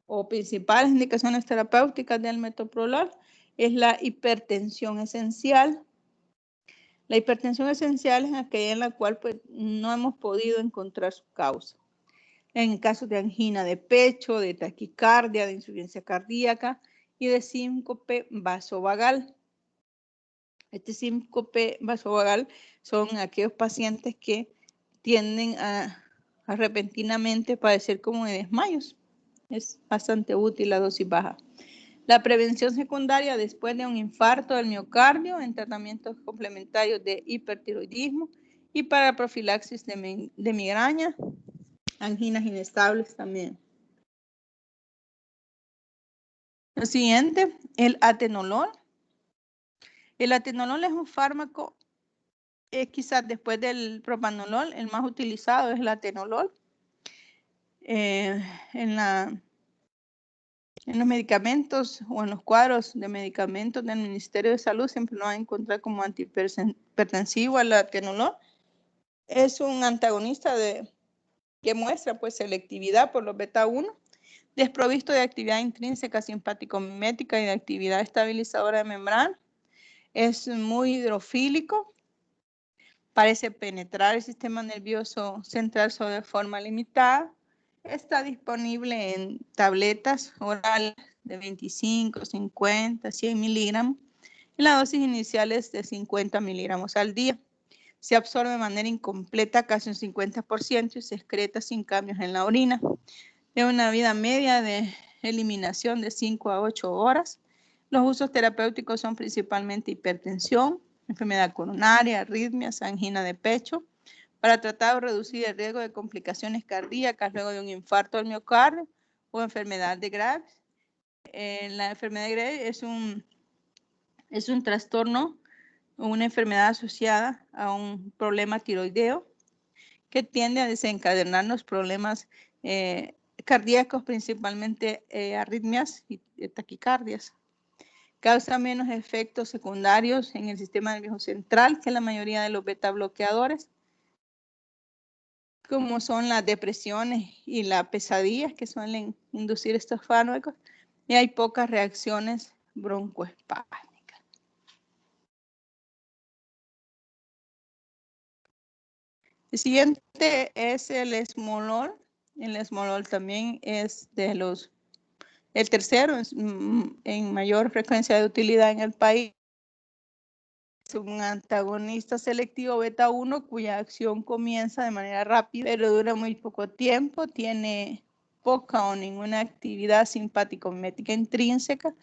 Speaker 1: o principales indicaciones terapéuticas del metoprolol es la hipertensión esencial. La hipertensión esencial es aquella en la cual pues, no hemos podido encontrar su causa. En casos de angina de pecho, de taquicardia, de insuficiencia cardíaca y de síncope vasovagal. Este síncope vasovagal son aquellos pacientes que tienden a repentinamente padecer como de desmayos. Es bastante útil la dosis baja. La prevención secundaria después de un infarto del miocardio en tratamientos complementarios de hipertiroidismo y para profilaxis de migraña, anginas inestables también. Lo siguiente, el atenolol. El atenolol es un fármaco, quizás después del propanolol, el más utilizado es el atenolol. En los medicamentos o en los cuadros de medicamentos del Ministerio de Salud siempre lo van a encontrar como antihipertensivo el atenolol. Es un antagonista que muestra pues selectividad por los beta 1, desprovisto de actividad intrínseca simpático-mimética y de actividad estabilizadora de membrana. Es muy hidrofílico, parece penetrar el sistema nervioso central solo de forma limitada. Está disponible en tabletas orales de 25, 50, 100 miligramos. Y la dosis inicial es de 50 miligramos al día. Se absorbe de manera incompleta, casi un 50%, y se excreta sin cambios en la orina. Tiene una vida media de eliminación de 5 a 8 horas. Los usos terapéuticos son principalmente hipertensión, enfermedad coronaria, arritmias, angina de pecho, para tratar o reducir el riesgo de complicaciones cardíacas luego de un infarto del miocardio o enfermedad de Graves. La enfermedad de Graves es un trastorno o una enfermedad asociada a un problema tiroideo que tiende a desencadenar los problemas cardíacos, principalmente arritmias y taquicardias. Causa menos efectos secundarios en el sistema nervioso central que la mayoría de los beta bloqueadores, como son las depresiones y las pesadillas que suelen inducir estos fármacos, y hay pocas reacciones broncoespásmicas. El siguiente es el esmolol. El esmolol también es el tercero en mayor frecuencia de utilidad en el país. Es un antagonista selectivo beta 1 cuya acción comienza de manera rápida, pero dura muy poco tiempo, tiene poca o ninguna actividad simpático-mimética intrínseca,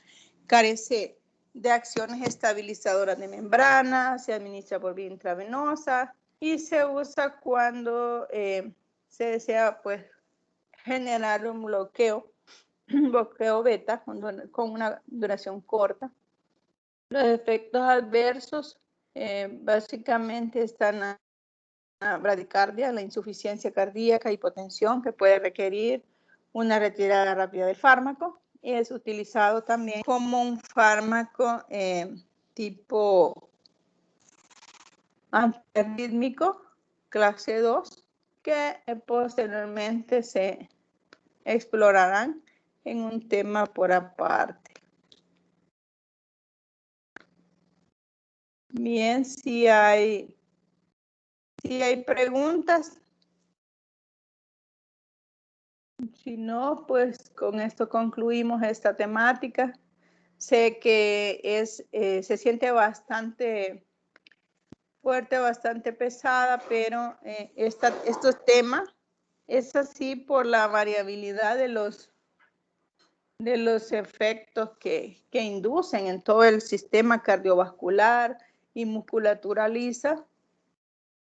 Speaker 1: carece de acciones estabilizadoras de membrana, se administra por vía intravenosa y se usa cuando se desea pues generar un bloqueo beta con una duración corta. Los efectos adversos básicamente están la bradicardia, la insuficiencia cardíaca, hipotensión que puede requerir una retirada rápida del fármaco. Es utilizado también como un fármaco tipo antiarrítmico clase 2 que posteriormente se explorarán en un tema por aparte. Bien, si hay Si hay preguntas. Si no, pues con esto concluimos esta temática. Sé que se siente bastante fuerte, bastante pesada, pero estos temas es así por la variabilidad de los efectos que inducen en todo el sistema cardiovascular y musculatura lisa.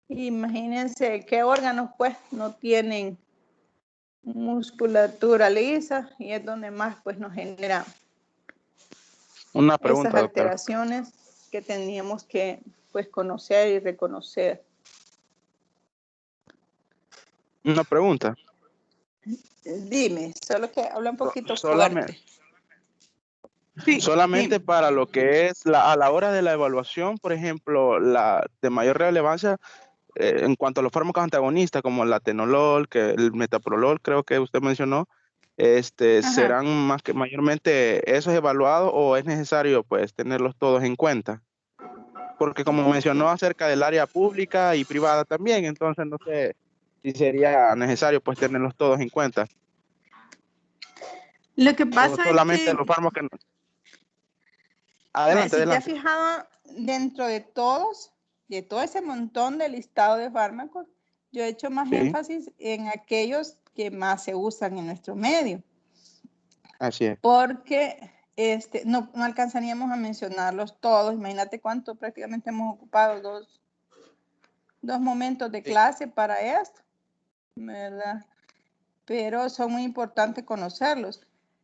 Speaker 1: Imagínense qué órganos pues no tienen musculatura lisa y es donde más pues nos genera
Speaker 2: Una
Speaker 1: esas
Speaker 2: pregunta, doctor.
Speaker 1: alteraciones que teníamos que pues conocer y reconocer.
Speaker 2: Una pregunta.
Speaker 1: Dime, solo que habla un poquito
Speaker 2: Solamente,
Speaker 1: fuerte. Sí,
Speaker 2: solamente
Speaker 1: dime.
Speaker 2: para lo que es a la hora de la evaluación, por ejemplo, la de mayor relevancia en cuanto a los fármacos antagonistas como el atenolol, que el metoprolol, creo que usted mencionó,
Speaker 1: Ajá.
Speaker 2: ¿serán más que mayormente esos evaluados o es necesario pues tenerlos todos en cuenta? Porque como mencionó acerca del área pública y privada también, entonces no sé si sería necesario pues tenerlos todos en cuenta.
Speaker 1: Lo que
Speaker 2: O
Speaker 1: pasa es
Speaker 2: solamente
Speaker 1: que,
Speaker 2: los fármacos. Adelante,
Speaker 1: si te has
Speaker 2: adelante.
Speaker 1: fijado, dentro de todos, de todo ese montón de listado de fármacos, yo he hecho más
Speaker 2: Sí,
Speaker 1: énfasis en aquellos que más se usan en nuestro medio,
Speaker 2: así es.
Speaker 1: porque no alcanzaríamos a mencionarlos todos. Imagínate cuánto prácticamente hemos ocupado dos momentos de
Speaker 2: Sí,
Speaker 1: clase para esto, ¿verdad? Pero son muy importantes conocerlos.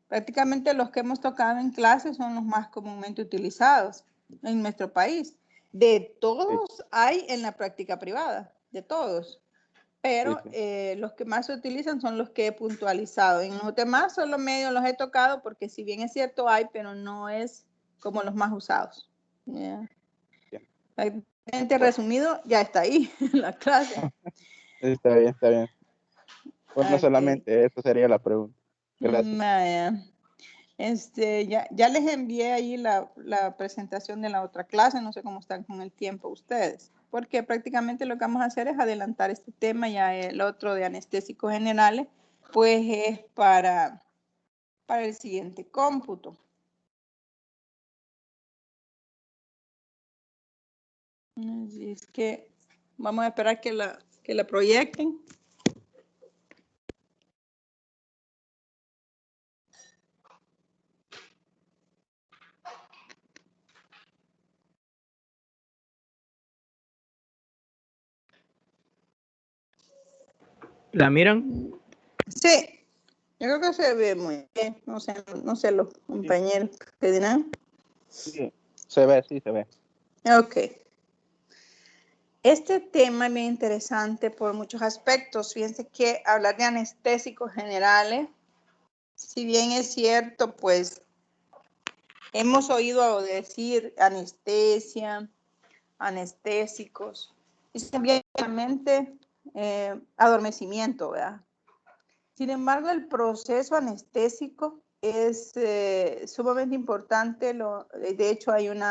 Speaker 1: Prácticamente los que hemos tocado en clase son los más comúnmente utilizados en nuestro país. De
Speaker 2: sí,
Speaker 1: todos hay en la práctica privada, de todos.
Speaker 2: sí,
Speaker 1: Pero
Speaker 2: sí.
Speaker 1: los que más se utilizan son los que he puntualizado. En los demás solo medio los he tocado porque si bien es cierto hay, pero no es como los más usados. Yeah.
Speaker 2: Bien. Bueno,
Speaker 1: Resumido, ya está ahí en la clase.
Speaker 2: está bien, está bien. Bueno,
Speaker 1: Ok.
Speaker 2: solamente eso sería la pregunta. Gracias.
Speaker 1: Vaya. Ya les envié ahí la presentación de la otra clase, no sé cómo están con el tiempo ustedes, porque prácticamente lo que vamos a hacer es adelantar este tema, ya el otro de anestésicos generales, pues es para el siguiente cómputo. Así es que vamos a esperar que la proyecten.
Speaker 3: ¿La miran?
Speaker 1: Sí, yo creo que se ve muy bien, no sé los
Speaker 2: Sí,
Speaker 1: compañeros que dirán.
Speaker 2: sí, se ve, sí, se ve.
Speaker 1: Ok. Este tema es muy interesante por muchos aspectos. Fíjense que hablar de anestésicos generales, si bien es cierto, pues hemos oído decir anestesia, anestésicos, y también adormecimiento, ¿verdad? Sin embargo, el proceso anestésico es sumamente importante. De hecho, hay una